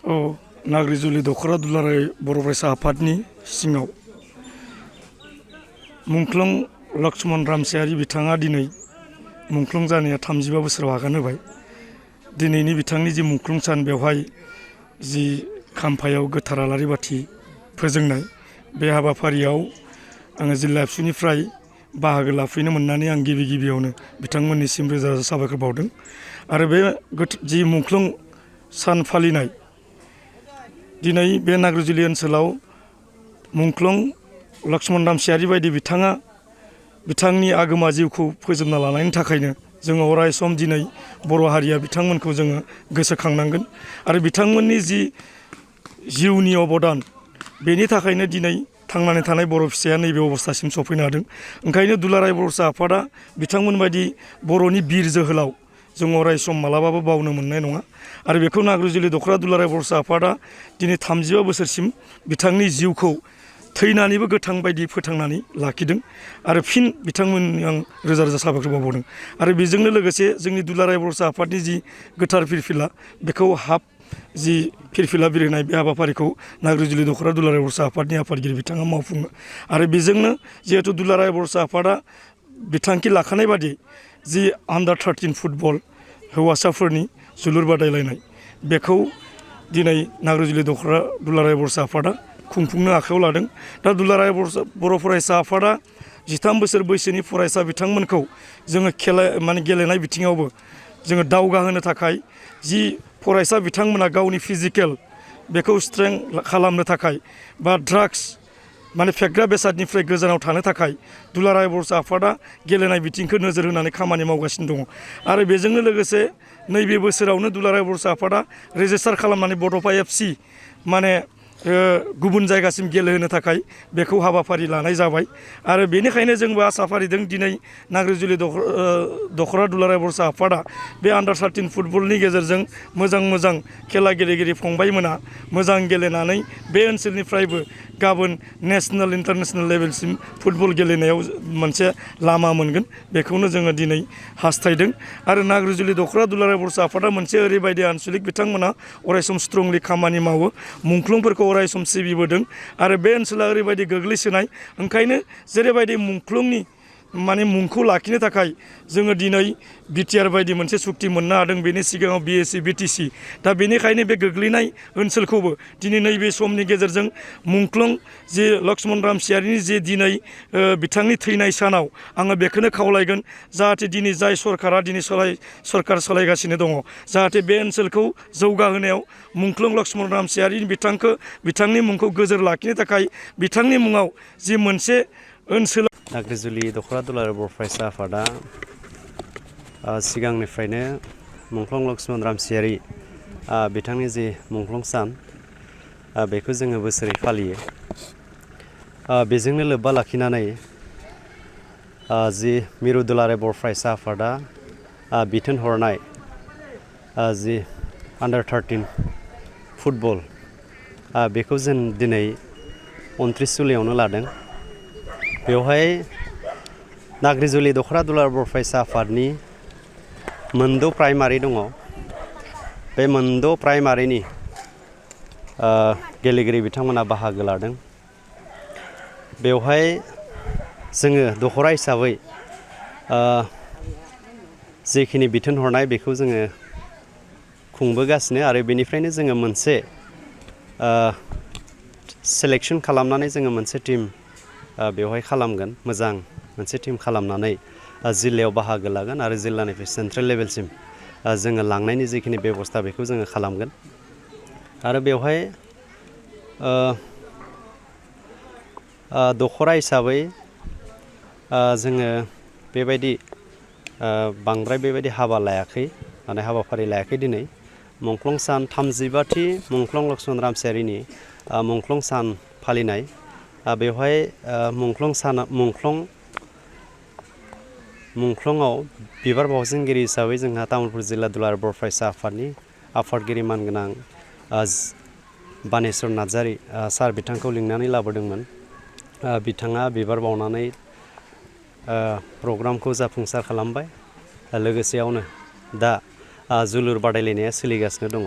नाग्रिजुलि दखरा दुलाराय बर' फरायसा आफादनि सिङाव मुंख्लं लक्ष्मण रामसियारि बिथाङा दिनै मुंख्लं जानाया 35 बोसोराव आगान होबाय। दिनैनि बिथांनि जि मुंख्लं सान बेवहाय जि खाम्फायाव गोथार आलारि बाथि फोजोंनाय बे हाबाफारियाव आङो जिल्ला एबसुनिफ्राय बाहागो लाफैनो मोननानै आं गिबियावनो बिथांमोननिसिम रोजा रोजा साबायखर बावदों। आरो बे जि मुंख्लं सान फालिनाय दिनै बे नाग्रिजुलि ओनसोलाव मुंख्लं लक्ष्मण रामसियारि बायदि बिथाङा बिथांनि आगोमा जिउखौ फोजोबना लानायनि थाखायनो जोङो अराय सम दिनै बर' हारिया बिथांमोनखौ जोङो गोसोखांनांगोन। आरो बिथांमोननि जि जिउनि अबदान बेनि थाखायनो दिनै थांनानै थानाय बर' फिसाया नैबे अबस्थासिम सफैनो हादों। ओंखायनो दुलाराय बर' आफादा बिथांमोन बायदि बर'नि बिर जोहोलाव जों अराय सम मालाबाबो बावनो मोननाय नङा। आरो बेखौ नाग्रिजुलि दखरा दुलाराय बर' आफादा दिनै 35 बोसोरसिम बिथांनि जिउखौ थैनानैबो गोथां बायदि फोथांनानै लाखिदों। आरो फिन बिथांमोननि आं रोजा रोजा साबायखर बावदों। आरो बेजोंनो लोगोसे जोंनि दुलाराय बर' आफादनि जि गोथार फिरफिला बेखौ जि फिरफिला बिरहोनाय बे हाबाफारिखौ नाग्रिजुलि दखरा दुलाराय बर' आफादनि आफादगिरि बिथाङा मावफुङो। आरो बेजोंनो जिहेथु दुलाराय बर' आफादा बिथांखि लाखानाय बादि जि आन्डार 13 फुटबल हौवासाफोरनि जोलुर बादायलायनाय बेखौ दिनै नाग्रिजुलि दखरा दुलाराय बर' आफादा खुंफुंनो आखायाव लादों। दा दुलाराय बर' फरायसा आफादा 13 बोसोर बैसोनि फरायसा बिथांमोनखौ जोङो गेलेनाय बिथिङावबो जोङो दावगाहोनो थाखाय जि फरायसा बिथांमोना गावनि फिजिकेल बेखौ स्ट्रें खालामनो थाखाय बा ड्राग्स फेग्रा बेसादनिफ्राय गोजानाव थानो थाखाय दुलाराय बर' आफादा गेलेनाय बिथिंखौ नोजोर होनानै खामानि मावगासिनो दङ। आरो बेजोंनो लोगोसे नैबे बोसोरावनो दुलाराय बर' आफादा रेजिस्टार खालामनानै बड'फा FC गुबुन जायगासिम गेलेहोनो थाखाय बेखौ हाबाफारि लानाय जाबाय। आरो बेनिखायनो जोंबो आसा फारिदों दिनै नाग्रिजुलि दखरा दुलाराय बर' आफादा बे आन्डार 13 फुटबलनि गेजेरजों मोजां खेला गेलेगिरि फंबायमोना मोजां गेलेनानै बे ओनसोलनिफ्रायबो गाबोन नेसनेल इन्टारनेसनेल लेभेलसिम फुटबल गेलेनायाव मोनसे लामा मोनगोन बेखौनो जोङो दिनै हास्थायदों। आरो नाग्रिजुलि दखरा दुलाराय बर' आफादा मोनसे ओरैबायदि आनसलिक बिथांमोना अरायसम स्ट्रंलि खामानि मावो मुंख्लंफोरखौ अरायसम सिबिबोदों। आरो बे ओनसोला ओरैबायदि गोग्लैसोनाय ओंखायनो जेरैबायदि मुंख्लंनि मुंखौ लाखिनो थाखाय जोङो दिनै BTR बायदि मोनसे सुक्ति मोननो हादों। बेनि सिगाङाव BSc BTC दा बेनिखायनो बे गोग्लैनाय ओनसोलखौबो दिनै नैबे समनि गेजेरजों मुंख्लं जे लक्ष्मण रामसियारिनि जे दिनै बिथांनि थैनाय सानाव आङो बेखौनो खावलायगोन जाहाथे दिनै जाय सरकारा दिनै सरकार सालायगासिनो दङ जाहाथे बे ओनसोलखौ जौगाहोनायाव मुंख्लं लक्ष्मण रामसियारि बिथांनि मुंखौ गोजोर लाखिनो थाखाय बिथांनि मुङाव जि मोनसे ओनसोलाव नाग्रिजुलि दखरा दुलाराय बर' फरायसा आफादा सिगांनिफ्रायनो मुंख्लं लक्ष्मण रामसियारि बिथांनि जि मुंख्लं सान बेखौ जोङो बोसोरै फालियो। बेजोंनो लोब्बा लाखिनानै जि मिरु दुलाराय बर' फरायसा आफादा बिथोन हरनाय जि आन्डार 13 फुटबल बेखौ जों दिनै 29 जुलाइआवनो लादों। बेवहाय नाग्रिजुलि दखरा दुलाराय बर' फरायसा आफादनि मोनद' प्राइमारि दङ। बे मोनद' प्राइमारिनि गेलेगिरि बिथांमोना बाहागो लादों। बेवहाय जोङो दखरा हिसाबै जेखिनि बिथोन हरनाय बेखौ जोङो खुंबोगासिनो आरो बेनिफ्रायनो जोङो मोनसे सेलेक्सन खालामनानै जोङो मोनसे टिम बेवहाय खालामगोन। मोजां मोनसे टिम खालामनानै जिल्लायाव बाहागो लागोन आरो जिल्लानिफ्राय सेन्ट्रेल लेभेलसिम जोङो लांनायनि जिखिनि बेबस्था बेखौ जोङो खालामगोन। आरो बेवहाय दखरा हिसाबै जोङो बेबायदि बांद्राय बेबायदि हाबाफारि लायाखै। दिनै मुंख्लं सान 35थि मुंख्लं लक्ष्मण रामसियारिनि मुंख्लं सान फालिनाय बेवहाय मुंख्लंआव बिबार बावथिंगिरि हिसाबै जोंहा तामुलपुर जिल्ला दुलाराय बर' फरायसा आफादनि आफादगिरि मानगोनां बानेस्वर नार्जारि सार बिथांखौ लिंनानै लाबोदोंमोन। बिथाङा बिबार बावनानै प्रग्रामखौ जाफुंसार खालामबाय। लोगोसेयावनो दा जोलुर बादायलायनाया सोलिगासिनो दङ।